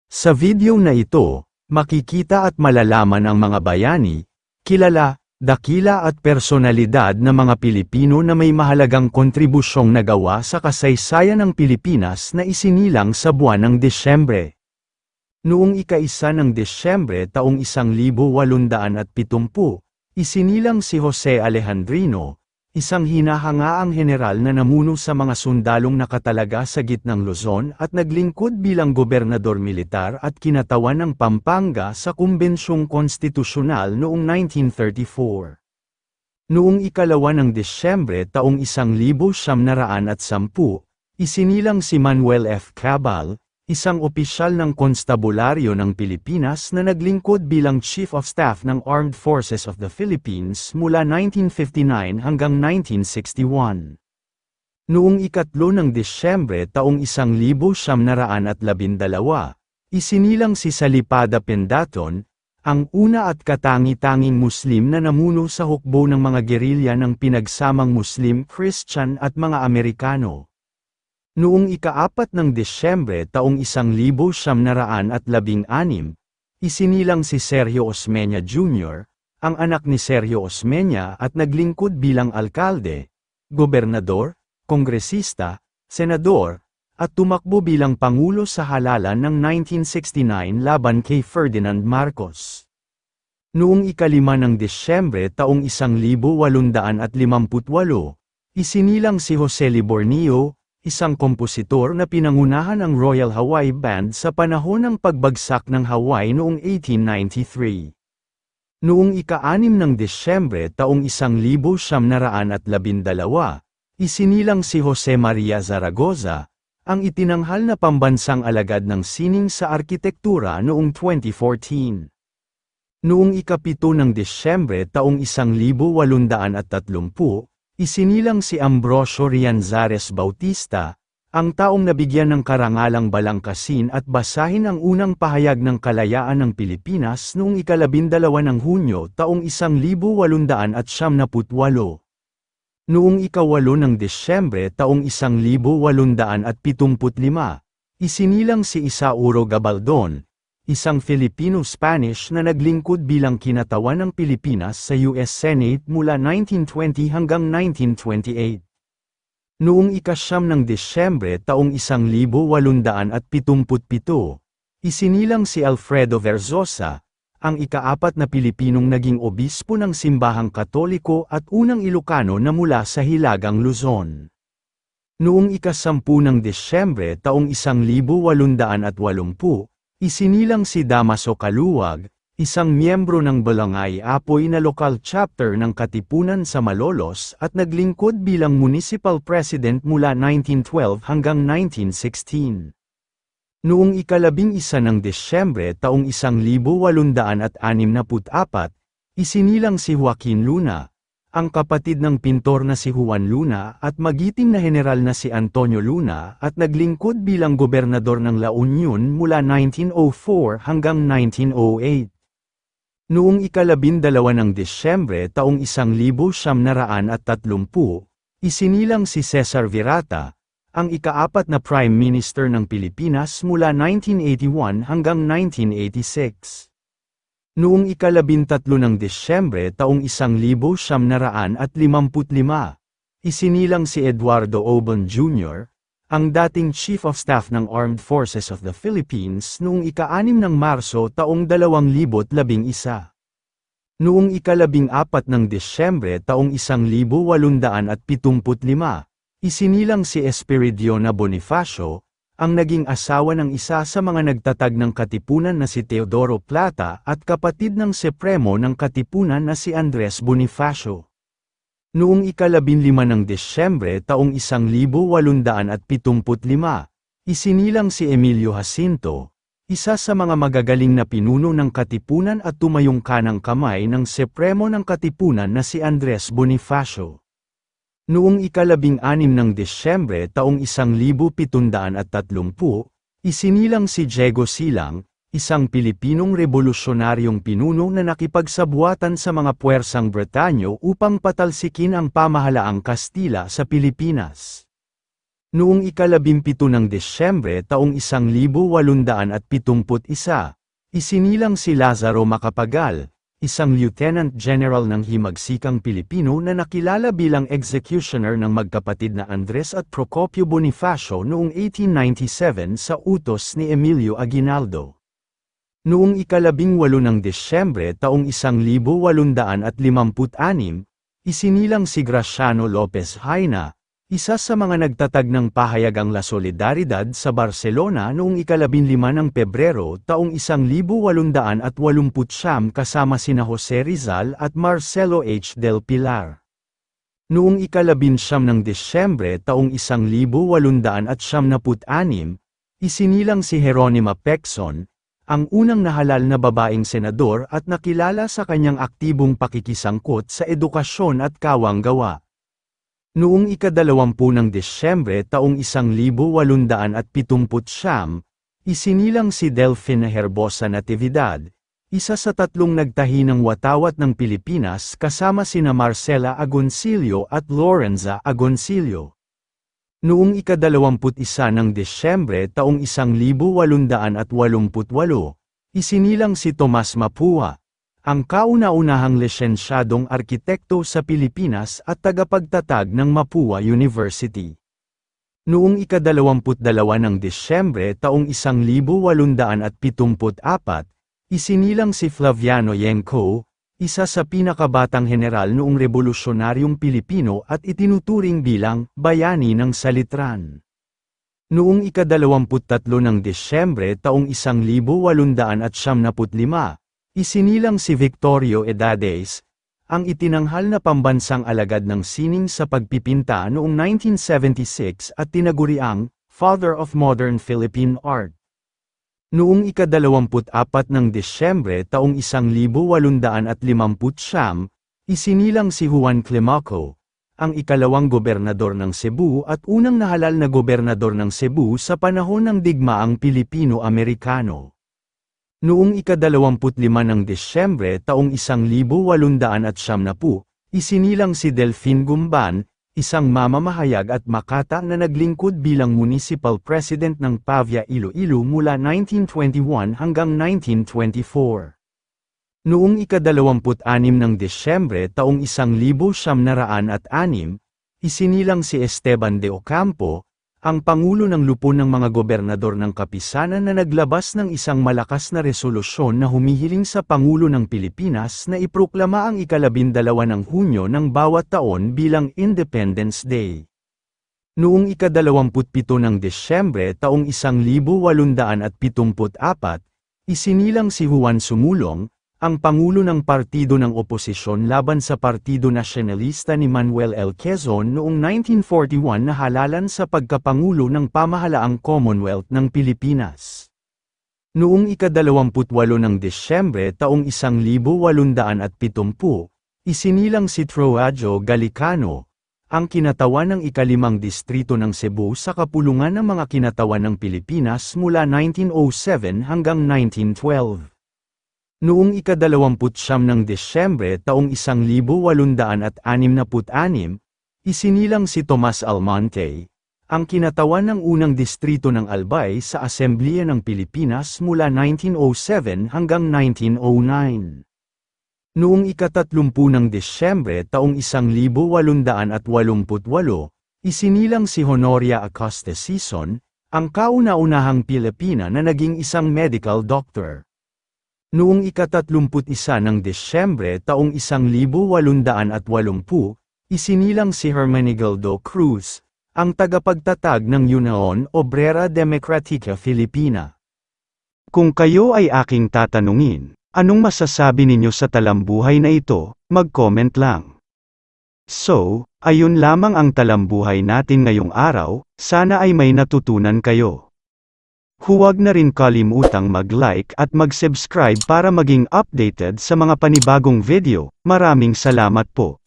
Sa video na ito, makikita at malalaman ang mga bayani, kilala, dakila at personalidad na mga Pilipino na may mahalagang kontribusyong nagawa sa kasaysayan ng Pilipinas na isinilang sa buwan ng Disyembre. Noong ika-1 ng Disyembre taong 1870, isinilang si Jose Alejandrino, isang hinahangaang heneral na namuno sa mga sundalong nakatalaga sa gitnang Luzon at naglingkod bilang gobernador militar at kinatawan ng Pampanga sa Kumbensyong Konstitusyonal noong 1934. Noong ika-2 ng Disyembre taong 1910, isinilang si Manuel F. Cabal, isang opisyal ng Konstabularyo ng Pilipinas na naglingkod bilang Chief of Staff ng Armed Forces of the Philippines mula 1959 hanggang 1961. Noong ika-3 ng Disyembre taong 1912, isinilang si Salipada Pendaton, ang una at katangi-tanging Muslim na namuno sa hukbo ng mga gerilya ng pinagsamang Muslim, Christian at mga Amerikano. Noong ika-4 ng Disyembre taong 1916, isinilang si Sergio Osmeña Jr., ang anak ni Sergio Osmeña at naglingkod bilang alkalde, gobernador, kongresista, senador, at tumakbo bilang pangulo sa halalan ng 1969 laban kay Ferdinand Marcos. Noong ika-5 ng Disyembre taong 1858, isinilang si Jose Libornio, isang kompositor na pinangunahan ang Royal Hawaii Band sa panahon ng pagbagsak ng Hawaii noong 1893. Noong ika-6 ng Disyembre taong 1912, isinilang si Jose Maria Zaragoza, ang itinanghal na pambansang alagad ng sining sa arkitektura noong 2014. Noong ika-7 ng Disyembre taong 1830, isinilang si Ambrosio Rianzares Bautista, ang taong nabigyan ng karangalang balangkasin at basahin ang unang pahayag ng kalayaan ng Pilipinas noong ika-12 ng Hunyo taong 1898. Noong ika-8 ng Disyembre taong 1875, isinilang si Isauro Gabaldon, isang Filipino-Spanish na naglingkod bilang kinatawan ng Pilipinas sa US Senate mula 1920 hanggang 1928. Noong ika-9 ng Disyembre taong 1877, isinilang si Alfredo Verzosa, ang ika-4 na Pilipinong naging obispo ng Simbahang Katoliko at unang Ilocano na mula sa Hilagang Luzon. Noong ika-10 ng Disyembre taong 1880, isinilang si Damaso Caluwag, isang miyembro ng Balangay Apoy na lokal chapter ng Katipunan sa Malolos at naglingkod bilang municipal president mula 1912 hanggang 1916. Noong ika-11 ng Disyembre taong 1864, isinilang si Joaquin Luna, ang kapatid ng pintor na si Juan Luna at magiting na heneral na si Antonio Luna at naglingkod bilang gobernador ng La Union mula 1904 hanggang 1908. Noong ika-12 ng Disyembre taong 1930, isinilang si Cesar Virata, ang ika-4 na Prime Minister ng Pilipinas mula 1981 hanggang 1986. Noong ika-13 ng Disyembre taong 1955, isinilang si Eduardo Obon Jr., ang dating Chief of Staff ng Armed Forces of the Philippines noong ika-6 ng Marso taong 2011. Noong ika-14 ng Disyembre taong 1875, isinilang si Espiridiona Bonifacio, ang naging asawa ng isa sa mga nagtatag ng Katipunan na si Teodoro Plata at kapatid ng Supremo ng Katipunan na si Andres Bonifacio. Noong ika-15 ng Disyembre taong 1875, isinilang si Emilio Jacinto, isa sa mga magagaling na pinuno ng Katipunan at tumayong kanang kamay ng Supremo ng Katipunan na si Andres Bonifacio. Noong ika-16 ng Disyembre taong 1730, isinilang si Diego Silang, isang Pilipinong revolusyonaryong pinuno na nakipagsabuatan sa mga puwersang Bretanyo upang patalsikin ang pamahalaang Kastila sa Pilipinas. Noong ika-17 ng Desyembre taong 1871, isinilang si Lazaro Macapagal, isang Lieutenant General ng himagsikang Pilipino na nakilala bilang executioner ng magkapatid na Andres at Procopio Bonifacio noong 1897 sa utos ni Emilio Aguinaldo. Noong ika-18 ng Desyembre taong 1856, isinilang si Graciano Lopez Haina, isa sa mga nagtatag ng pahayagang La Solidaridad sa Barcelona noong ika-15 ng Pebrero taong 1889 kasama sina Jose Rizal at Marcelo H. del Pilar. Noong ika-19 ng Desyembre taong 1896, isinilang si Jeronima Pecson, ang unang nahalal na babaeng senador at nakilala sa kanyang aktibong pakikisangkot sa edukasyon at kawanggawa. Noong ika-20 ng Desyembre taong 1870, isinilang si Delfina Herbosa Natividad, isa sa tatlong nagtahi ng watawat ng Pilipinas kasama sina Marcela Agoncillo at Lorenza Agoncillo. Noong ika-21 ng Desyembre taong 1888, isinilang si Tomas Mapua, ang kauna-unahang lisensyadong arkitekto sa Pilipinas at tagapagtatag ng Mapua University. Noong ika-22 ng Desyembre taong 1874, isinilang si Flaviano Yenco, isa sa pinakabatang heneral noong Revolusyonaryong Pilipino at itinuturing bilang bayani ng Salitran. Noong ika-23 ng Desyembre taong 1875, isinilang si Victorio Edades, ang itinanghal na pambansang alagad ng sining sa pagpipinta noong 1976 at tinaguriang Father of Modern Philippine Art. Noong ika-24 ng Desyembre taong 1859, isinilang si Juan Climaco, ang ikalawang gobernador ng Cebu at unang nahalal na gobernador ng Cebu sa panahon ng digmaang Pilipino-Amerikano. Noong ika-25 ng Desyembre taong 1870, isinilang si Delfin Gumban, isang mamamahayag at makata na naglingkod bilang municipal president ng Pavia, Iloilo mula 1921 hanggang 1924. Noong ika-26 ng Desyembre taong 1906, isinilang si Esteban de Ocampo, ang Pangulo ng Lupon ng mga gobernador ng Kapisanan na naglabas ng isang malakas na resolusyon na humihiling sa Pangulo ng Pilipinas na iproklama ang ika-12 ng Hunyo ng bawat taon bilang Independence Day. Noong ika-27 ng Desyembre taong 1874, isinilang si Juan Sumulong, ang Pangulo ng Partido ng Oposisyon laban sa Partido Nasyonalista ni Manuel L. Quezon noong 1941 na halalan sa pagkapangulo ng pamahalaang Commonwealth ng Pilipinas. Noong ika-28 ng Desyembre taong 1870, isinilang si Troadjo Galicano, ang kinatawan ng ika-5 distrito ng Cebu sa kapulungan ng mga kinatawan ng Pilipinas mula 1907 hanggang 1912. Noong ika-29 ng Desyembre taong 1866, isinilang si Tomas Almonte, ang kinatawan ng unang distrito ng Albay sa Asemblea ng Pilipinas mula 1907 hanggang 1909. Noong ika-30 ng Desyembre taong 1888, isinilang si Honoria Acosta Sison, ang kauna-unahang Pilipina na naging isang medical doctor. Noong ika-31 ng Desyembre taong 1880, isinilang si Hermenegildo Cruz, ang tagapagtatag ng Union Obrera Democratica Filipina. Kung kayo ay aking tatanungin, anong masasabi ninyo sa talambuhay na ito, mag-comment lang. So, ayun lamang ang talambuhay natin ngayong araw, sana ay may natutunan kayo. Huwag na rin kalimutang mag-like at mag-subscribe para maging updated sa mga panibagong video. Maraming salamat po.